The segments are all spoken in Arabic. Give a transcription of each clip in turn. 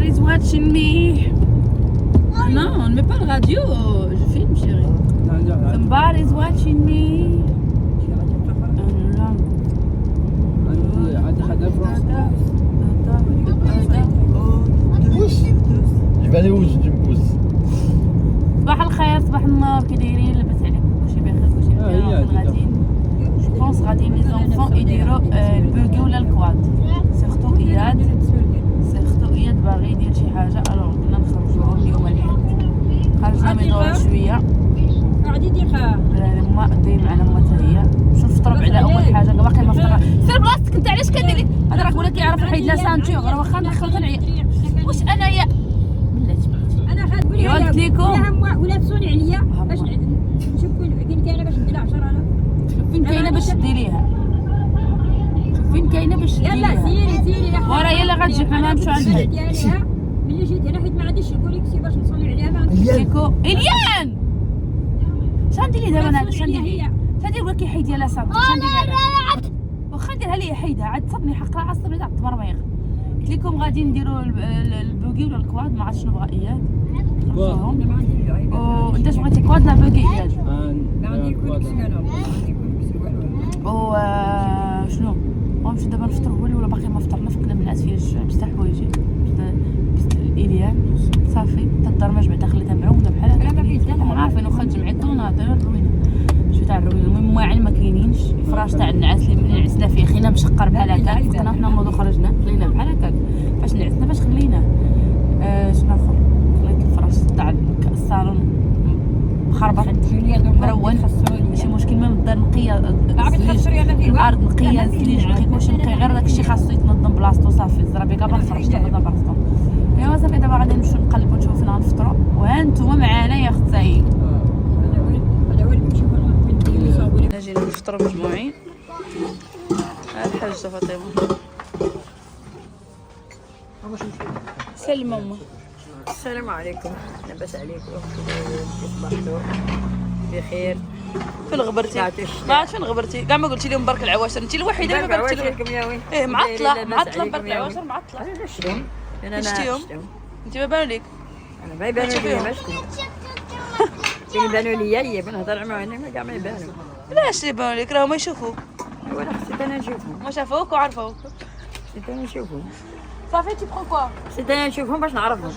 Somebody's watching me. Non, on ne met pas le radio, je filme chérie. Somebody's watching me. جبالي وش جبوس. صباح الخير صباح النور، كي دايرين؟ لاباس عليكم؟ كلشي بخير؟ كلشي مزيان؟ غاديين جو بونس غاديين لي زونفون يديروا البوغي ولا الكواد. سيرتو اياد باغي يدير شي حاجه، الوغ قلنا نخرجوهم اليوم الحد. خرجنا ميدور شويه قاعد يدير ما داير معنا ما حتى هي. شوف فطروا بعدا اول حاجه باقي ما فطرا. سير بلاصتك انت، علاش كديري هذا؟ راه كولا كيعرف يحيد لا سانتور، راه واخا ندخل تنعيا. واش انايا بلاتي انا خاد بلي قلت لكم ولا تصوني عليا باش نشوف فين كاينه باش ندير 10 انا. فين كاينه باش ديريها؟ فين كاينه باش ديريها؟ يلا سيري ورا يلا غتجي حنا نمشيو عند ديالها. ملي جيت هنا حيت ما عنديش يقول لك باش نصلي عليها ما عنديش ليكو اليان. شندير لي دابا انا؟ شندير ولا كيحيد لي لا سانتور؟ شندير انا؟ واخا نديرها لي حيدها عاد تصبني حق راه عصبني تاع التمرميغ. قلت لكم غادي نديروا البوغي ولا الكواد، ما عرفتش شنو بغا اياد. خرجوهم. وانت اش بغيتي، كواد لا بوغي اياد؟ ما عندي كونيكسيون و شنو غنمشي دابا نفطروا. هو ولا باقي ما فطرنا، فكنا من الناس فيه الجوع بزاف حوايجي الاليان صافي حتى الدار ما جمعتها خليتها معومه بحال هكا. عارفين واخا جمعت وناضر الروينه شويه تاع الروينه. المهم المواعين ما كاينينش، الفراش تاع النعاس اللي ملي نعسنا فيه خلينا مشقر بحال هكا. فقنا حنا نوضو خرجنا خلينا بحال هكا فاش نعسنا باش خليناه. شنو اخر؟ خليت الفراش تاع الصالون مخربط مرون، ماشي مشكل. من الدار نقيه الارض نقيه الزليج نقي كلشي نقي، غير داك الشيء خاصو يتنظم بلاصتو صافي. الزرابي كاع ما خرجت تنظم بلاصتو. ايوا صافي دابا غادي نمشيو نقلبو نشوفو فين غنفطرو، وها نتوما معانا يا اخت سعيد. انا جينا نفطرو مجموعين. ها الحاجه فاطمه سلم ماما. السلام عليكم، لاباس عليكم؟ تصبحوا بخير؟ فين غبرتي؟ ما عرفتش فين غبرتي، كاع ما قلتي لهم برك العواشر. انت الوحيده اللي ما قلتي لهم. ايه معطله برك العواشر معطله. انا شفتيهم؟ انت ما بانوا ليك؟ انا ما يبانوا لي ما شكون اللي يبانوا لي هي بنهضر معاهم انا كاع ما يبانوا. علاش اللي يبانوا ليك؟ راهم ما يشوفوك. وانا خصيت انا نشوفهم. ما شافوك وعرفوك. خصيت انا نشوفهم. صافي تي برون كوا؟ خصيت انا نشوفهم باش نعرفهم.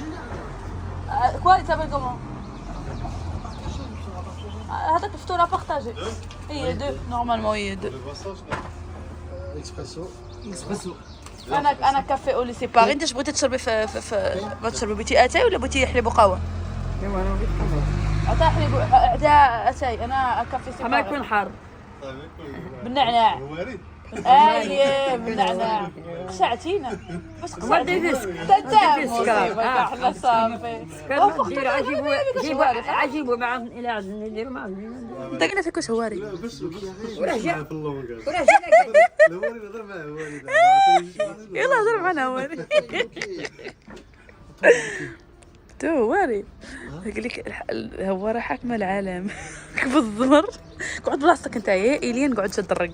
كوا يتسابل كومون؟ هذاك الفطور بارطاجي. هي دو نورمالمون هي دو. اكسبريسو. انا كافي اولي سيباري. انت اش بغيتي تشربي في ما تشربي؟ بغيتي اتاي ولا بغيتي حليب وقهوه؟ ايوا انا بغيت قهوه. عطا حليب عطا اتاي. انا كافي سيباري. ما يكون حار بالنعناع. اييه بالنعناع. قشعتينا باش قشعتي في السكر. حنا صافي ندير عجيبو مع الى عزني نديرو مع انت قلنا فيك واش هواري. وراه جا الهواري نهضر معاه هواري. يلا هضر معنا هواري. تو هواري قال لك الهواره حاكمه العالم. كيف الزمر. قعد بلاصتك انت يا الين، قعد شد الرق.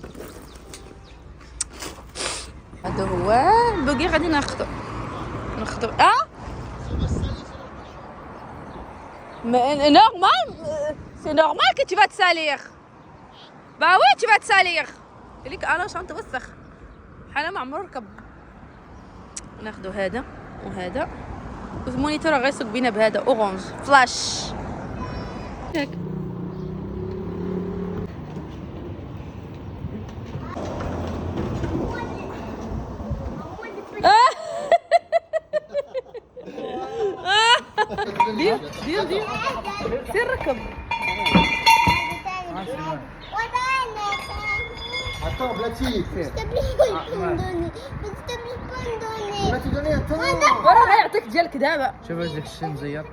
هذا هو البوغي غادي ناخذو. Mais normal, c'est normal que tu vas te salir. Bah oui, tu vas te salir. قالك انا واش غنتوسخ بحال ما عمرو ركب. ناخذ هذا وهذا، والمونيتور غيسوق بينا بهذا اورانج فلاش. ياك دير سير ركب. Attends, Blati. S'il te plaît, ما تدوني attends. وراه غيعطيك ديالك دابا. شوف واش داك الشيء مزير.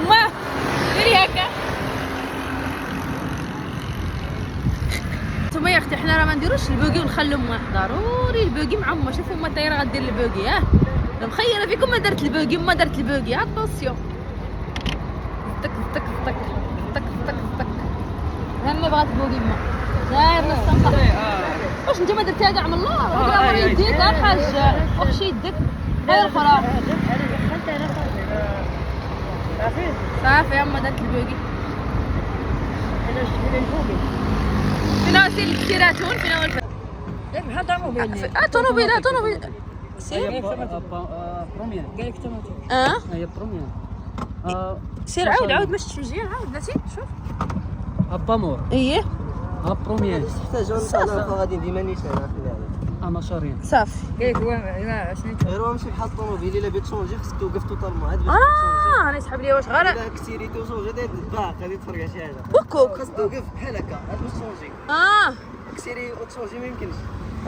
ما ديري هكا. نتوما يا اختي حنا راه ما نديروش البوغي ونخلو امه. ضروري البوغي مع امه. شوفوا امه طايره غدير البوغي. مخيره فيكم ما درت البوغي ما درت البوغي اتونسيون طك طك طك طك طك طك همي بغات بوغي ما داير نص واش انت ما درتيها كاع من الله راه يديك الحاج واخشي يدك هاي الاخرى صافي اما درت البوغي فين هو سير الكثيراتون فين هو الفرق بحال طوموبيل طوموبيل سير بروميير قال لك طوموبيل هي بروميير سير عاود باش تشجيع عاود بلاتي شوف بامور ايه بروميير تحتاجون نصالح غادي ديما نيشان مشاريع صافي قال لك هو شنو غير ماشي بحال الطوموبيل الا بغيت تشونجي خصك توقف توتالمون عاد انا يسحب لي واش غير الا كثيري توجور غادي تباع غادي تفرق شي حاجه بوكوك خاصك توقف بحال هكا عاد باش تشونجي كثيري وتشونجي ما يمكنش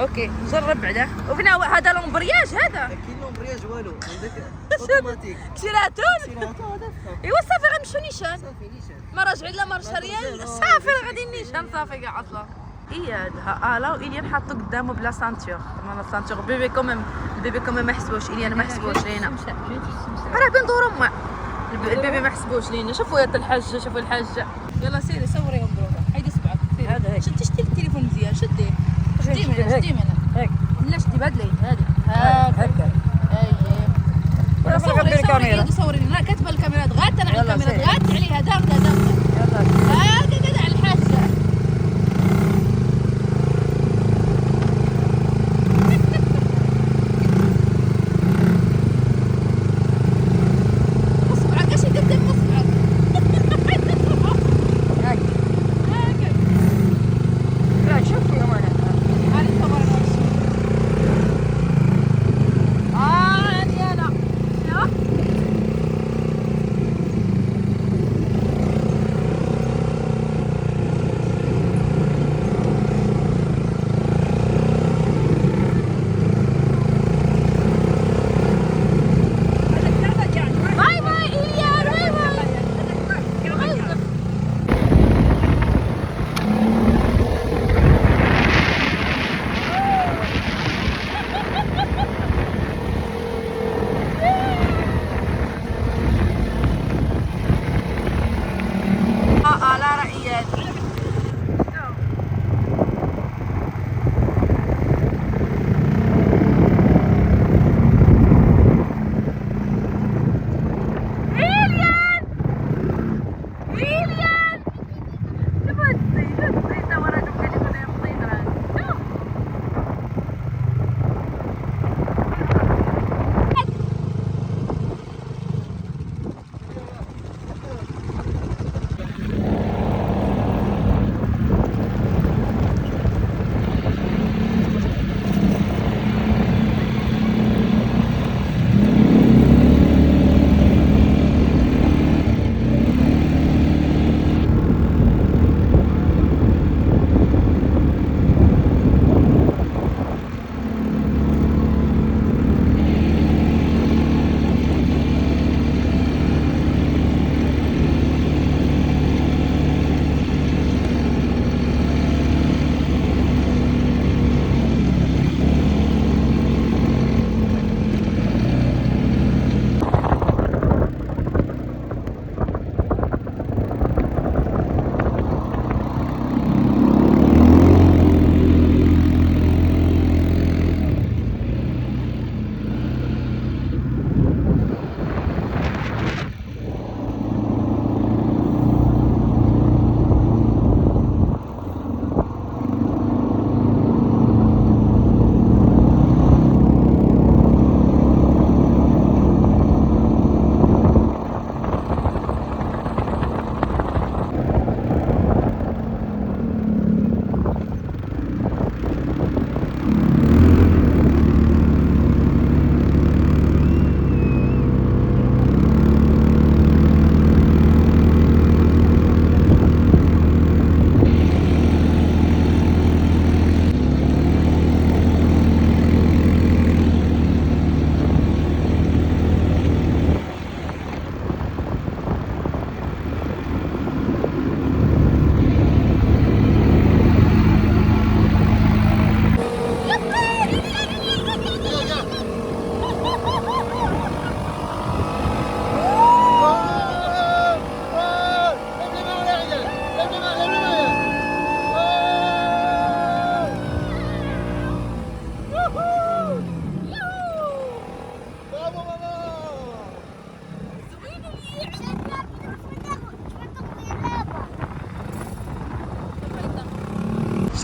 اوكي نجرب بعدا وفين هو هذا لومبرياج هذا كاين لومبرياج والو عندك اوتوماتيك كثيراتون هذا ايوا صافي غنمشيو نيشان صافي نيشان ما راجعين لا مارشا ريال صافي راه غادي نيشان صافي كاع اصلا هي هذا الا وإليان حاطو قدامه بلا سانتور ما سانتور بيبي كوميم البيبي كوميم ما حسبوش إليان ما حسبوش لينا راه بين دور ما البيبي ما حسبوش لينا شوفوا يا الحاجه شوفوا الحاجه يلا سيري صوريهم دروك حيدي صبعك سيري شدي التليفون مزيان شديه شدي من هنا هيك لا شدي بهاد اليد هادي هكا اييه صوري صوري لا كاتبه الكاميرات غات انا على الكاميرات غات عليها داخله هكا على الحاجه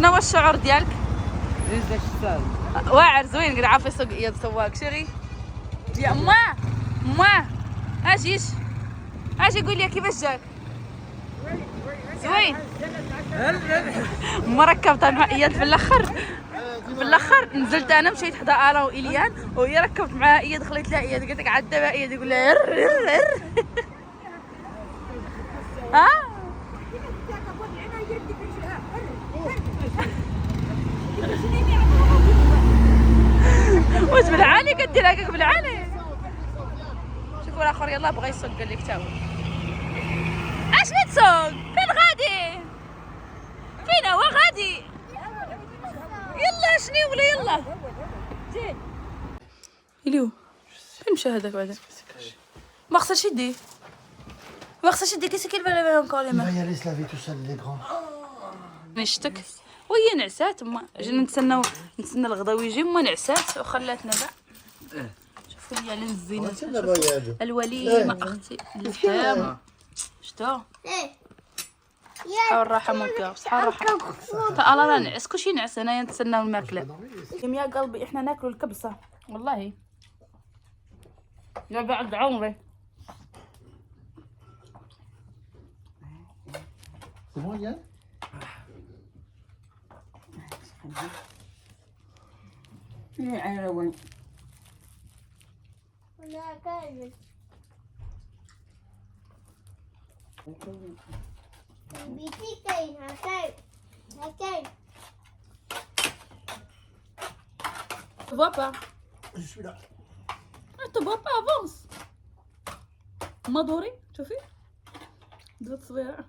شنو هو الشعور ديالك؟ ليش داك السال؟ واعر زوين قاعد عارف يسوق يد سواق شيري يا ما اجيش اجي قول لي كيفاش جاك زوين ما ركبت مع اياد في الاخر نزلت انا مشيت حدا انا وايليان وهي ركبت معها اياد خليت لها اياد قلت لك عاد دابا اياد يقول لها هر ها واش بالعالي كدير هكاك بالعالي شوفوا الاخر يلاه بغى يسوق قال لك تا هو اش بتسوق فين غادي فين هو غادي يلا شني ولا يلا اليو فين مشى هذاك بعدا ما خصهاش يديه كيسي كيلفا لا اونكور لي ما y aller se laver tout seul les grands. نشتك وهي نعسات ما جينا نتسنى الغداء ويجي ما نعسات وخلاتنا كاع شوفوا لي على الزينات الوليمه اختي الفحام شتو صحة والراحة مونكا صحة والراحة تا الله لا نعس كلشي نعس هنايا نتسناو الماكلة يا قلبي احنا ناكلوا الكبسة والله يا بعد عمري C'est bon Yann? Tu vois pas? Je suis là. Tu vois pas, avance. مدوري شوفي درت صغيرة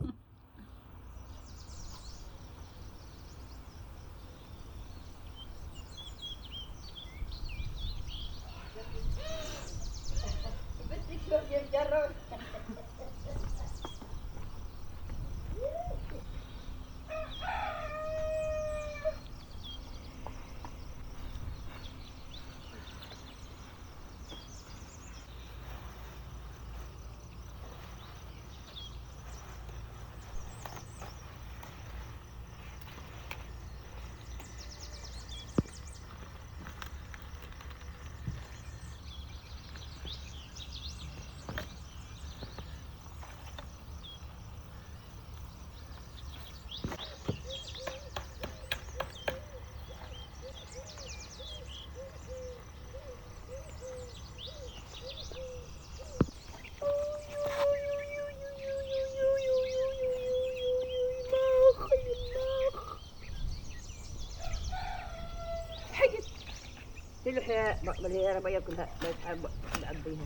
الحياة مليانة ما ياكلها ما يتحب نعبيها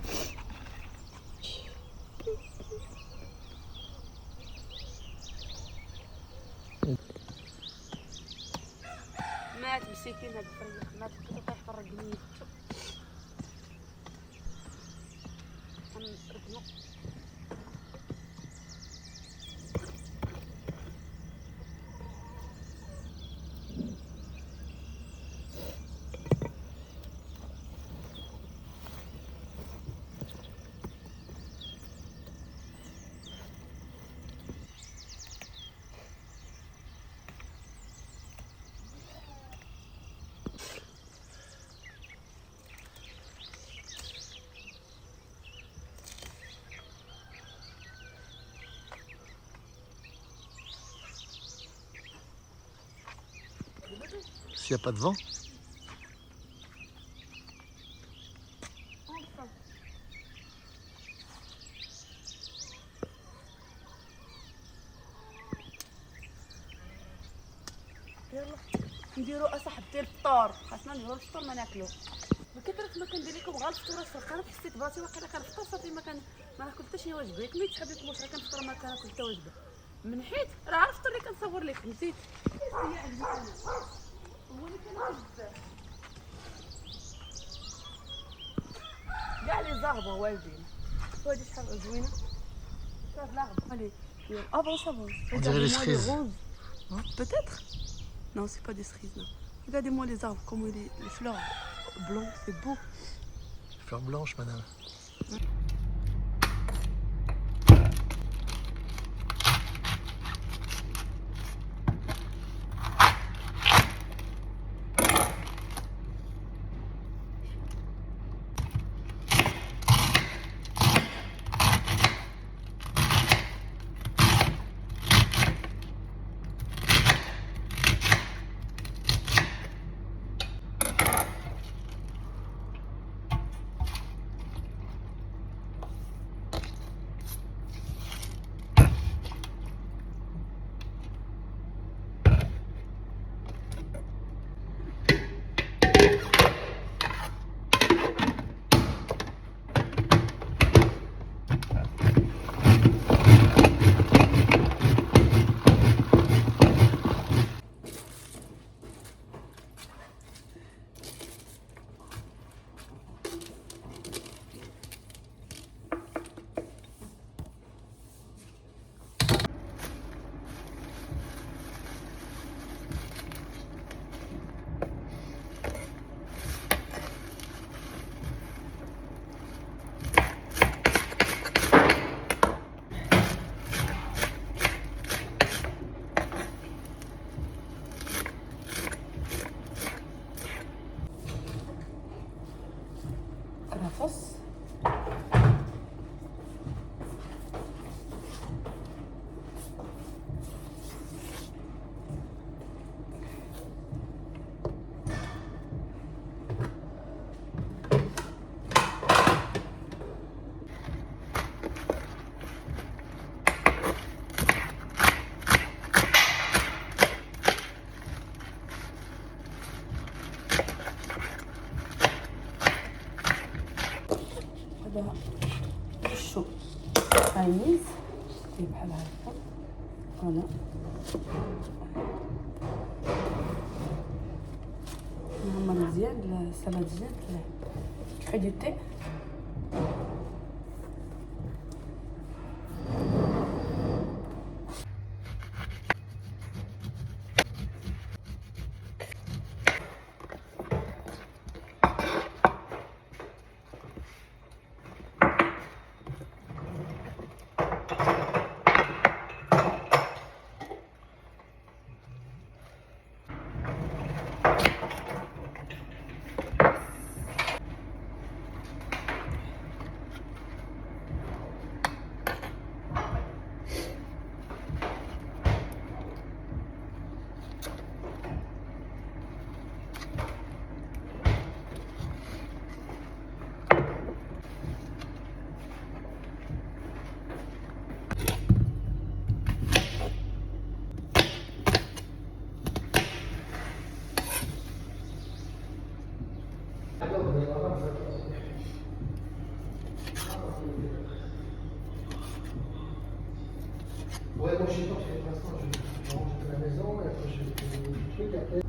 مات مسكين هاد الفريق مات كنت طايح برا الجنين ركنو S'il n'y a pas de vent. يلا نديرو اصاحبتي الفطور خاصنا نديرو الفطور ما ناكلو بكثرة ما كندير لكم غير الفطور الفرقانه حسيت براسي واقيلا كنفطر صافي ما ناكل حتى شي وجبه ياك ملي تحب لكم واش راه كنفطر ما كناكل حتى وجبه من حيت راه عرفت الفطور اللي كنصور لك نسيت هي عندي انا هو اللي كناكل بزاف كاع لي زهبه والدين وهادي شحال زوينه شوف لاغبه علي اه بون سافون On dirait les cerises. peut-être. Non, c'est pas des cerises, non. Regardez-moi les arbres, comment les fleurs blancs, c'est beau. Fleurs blanches, madame. خص. هذا الشو عايز بحال هكا. فوالا نعمر مزيان السلطه ديال حيدي التي. Ouais, moi je sais pas, parce que pour l'instant je rentre à la maison et après je fais des trucs après.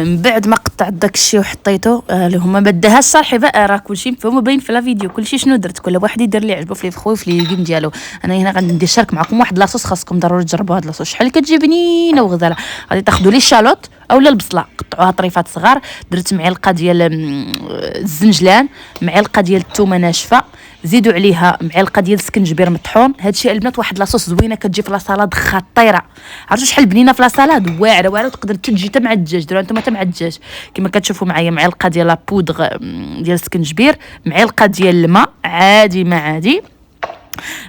من بعد ما قطعت داكشي وحطيته اللي هما ما داهاش صالحي بقى، راه كلشي مفهوم باين في لا فيديو كلشي شنو درت. كل واحد يدير اللي عجبو في لي فخوي في لي ليغوم ديالو. انا هنا غندي نشارك معكم واحد لاصوص، خاصكم ضروري تجربوا هاد لاصوص، شحال كتجي بنينه وغزاله. غادي تاخذوا لي الشالوط اولا البصله قطعوها طريفات صغار، درت معلقه ديال الزنجلان، معلقه ديال الثومه ناشفه، زيدوا عليها معلقه ديال السكنجبير مطحون. هادشي البنات واحد لاصوص زوينه كتجي في لاصالاد خطيره. عرفتوا شحال بنينه في لاصالاد، واعره واعره، وتقدر تجي حتى مع الدجاج. ديروها نتوما حتى مع الدجاج كما كتشوفوا معايا. معلقه ديال لابودغ ديال السكنجبير، معلقه ديال الماء عادي ما عادي،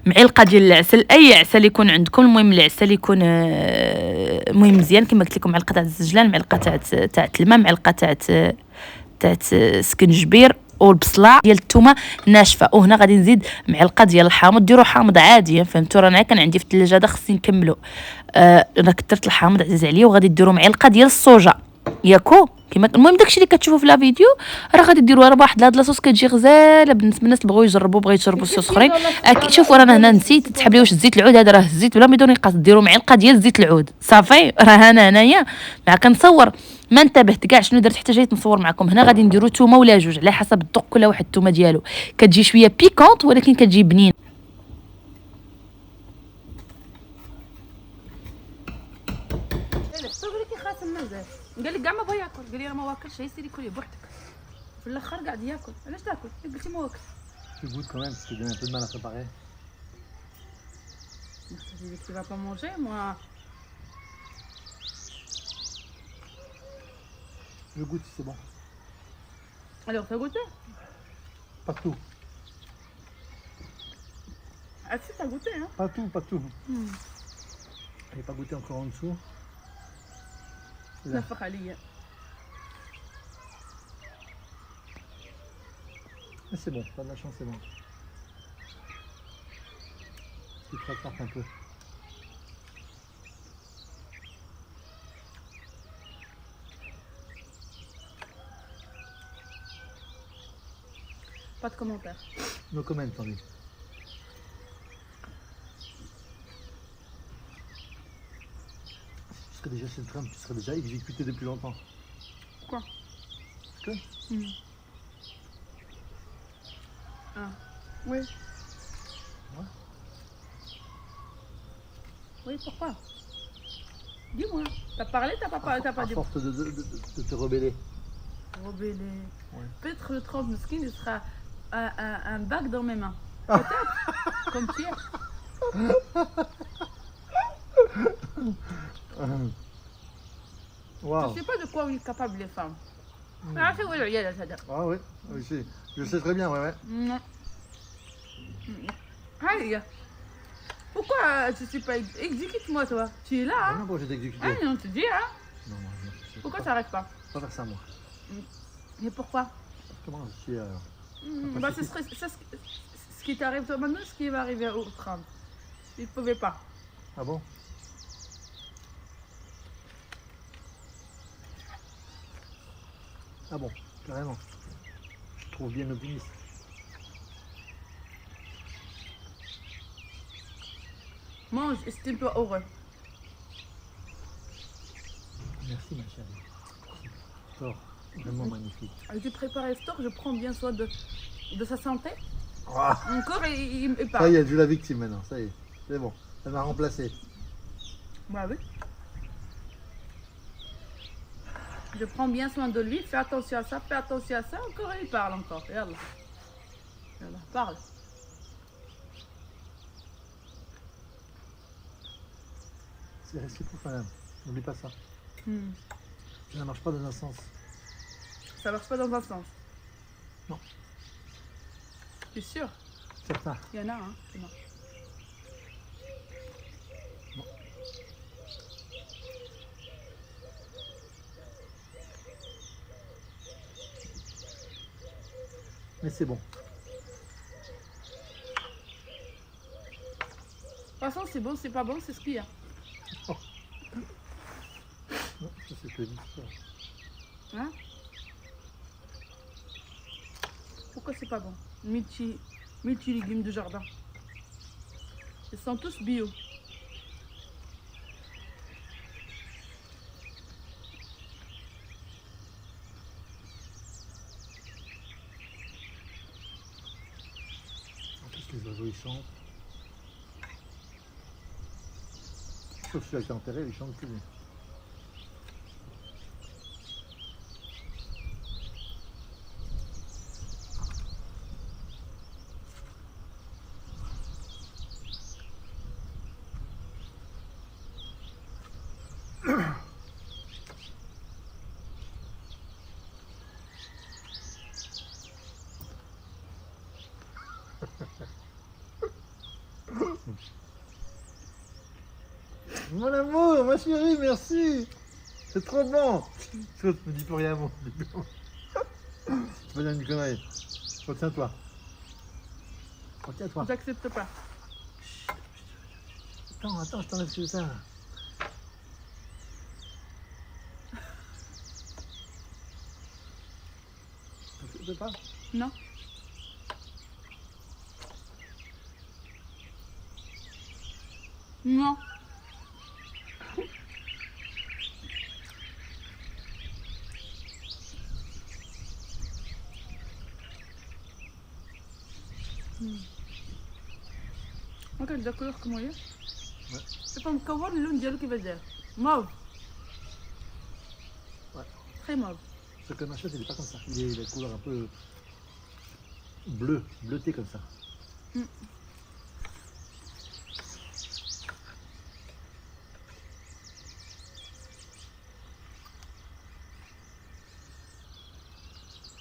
معلقه ديال العسل، اي عسل يكون عندكم، المهم العسل يكون المهم مزيان كما قلت لكم. معلقه تاع الزنجلان، معلقه تاع الماء، معلقه تاع السكنجبير، والبصله ديال الثومه ناشفه. وهنا غادي نزيد معلقه ديال الحامض. ديروا حامض عادي فهمتوا، رانا كان عندي في الثلاجه هذا خصني نكملو. انا كثرت الحامض عزيز عليا. وغادي ديروا معلقه ديال الصوجا ياكو كما المهم داكشي اللي كتشوفوا في لا فيديو راه غادي ديروها. راه واحد هاد لاصوص كتجي غزاله بالنسبه للناس اللي بغاو يجربوا بغاو يشربوا الصوص اخرين. شوفوا رانا هنا نسيت تسحب لي واش الزيت العود، هذا راه الزيت بلا ما يديروا نقاس. ديروا معلقه ديال زيت العود صافي. راه انا هنايا مع كنصور ما انتبهت كاع شنو درت حتى جيت نصور معكم. هنا غادي نديروا تومه ولا جوج على حسب الذوق، كل واحد التومه ديالو كتجي شويه بيكونط ولكن كتجي بنين. قال لي كاع ما بغى ياكل، قال لي راه ما واكلش، هي سيري كلي بوحدك. في الاخر قاعد ياكل. علاش تاكل؟ قلتي ما واكل. Tu goûtes quand même, parce que j'ai un peu de mal à préparer. Tu dis que tu vas pas manger, moi. Je goûte si c'est bon. Alors, t'as goûté? Pas tout. Ah si, t'as goûté, hein? Pas tout, pas tout. J'ai pas goûté encore en dessous. نفخ عليا. Mais c'est bon, t'as de la chance, c'est bon. Tu te rattrapes un peu. Pas de commentaires. No comment, on dit. Tu serais déjà chez le Trump, tu serais déjà exécuté depuis longtemps. Quoi? Que Ah, oui. Ouais. Oui, pourquoi? Dis-moi, t'as parlé, t'as pas parlé, t'as pas À dit. force de te rebeller. Rebelle. Ouais. Peut-être le 30 skin il sera un bac dans mes mains. Peut-être. Comme Pierre. Waouh. Je sais pas de quoi on est capable les femmes. Ah, c'est vrai, il y a ça. Ah oui, oui, je sais très bien, ouais, ouais. Non. Aïe. Pourquoi je suis pas exécute-moi toi? Tu es là, Ah hein? non, pourquoi je vais t'exécuter? Ah non, tu dis, hein? Non, non, je Pourquoi peux ça n'arrête pas? pas faire ça, moi. Mais pourquoi? Comment je suis Bah, ce serait ça, ce qui t'arrive toi maintenant, ce qui va arriver au 30. Il ne pouvait pas. Ah bon? Ah bon, carrément. Je trouve bien optimiste. Mange, estime-toi heureux. Merci, ma chérie. Fort, vraiment magnifique. Je prépare l'histoire, je prends bien soin de sa santé. Ah, Encore, il ça parle. y est, je la victime maintenant, ça y est. C'est bon, elle m'a remplacé. Bah oui. Je prends bien soin de lui, fais attention à ça, fais attention à ça. Encore, il parle encore. Regarde. Regarde, parle. C'est réciproque, madame. N'oublie pas ça. Hmm. Ça ne marche pas dans un sens. Ça marche pas dans un sens. Non. Tu es sûr? Certain. Il y en a, hein, qui marche. Mais c'est bon. De toute façon, c'est bon, c'est pas bon, c'est ce qu'il y a. Non, ça c'est que dit ça. Hein? Pourquoi c'est pas bon? Multi-légumes de jardin. Ils sont tous bio. En plus, les oiseaux ils chantent. Sauf celui qui est enterré, il chante plus. Mon amour, ma chérie, merci. C'est trop bon. Je me dis plus rien, mon. Je vais dire une connerie. Retiens-toi. Retiens-toi. J'accepte pas. Attends, je t'enlève tout ça. Tu veux pas? Non. Non. Regarde la couleur comment il est. Ouais. C'est pas مكور اللون ديالو كيفاش داير mauve. Ouais. Très mauve. Ce que m'achète, il est pas comme ça. Il est couleur un peu bleuté comme ça.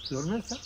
Tu veux le mettre ça?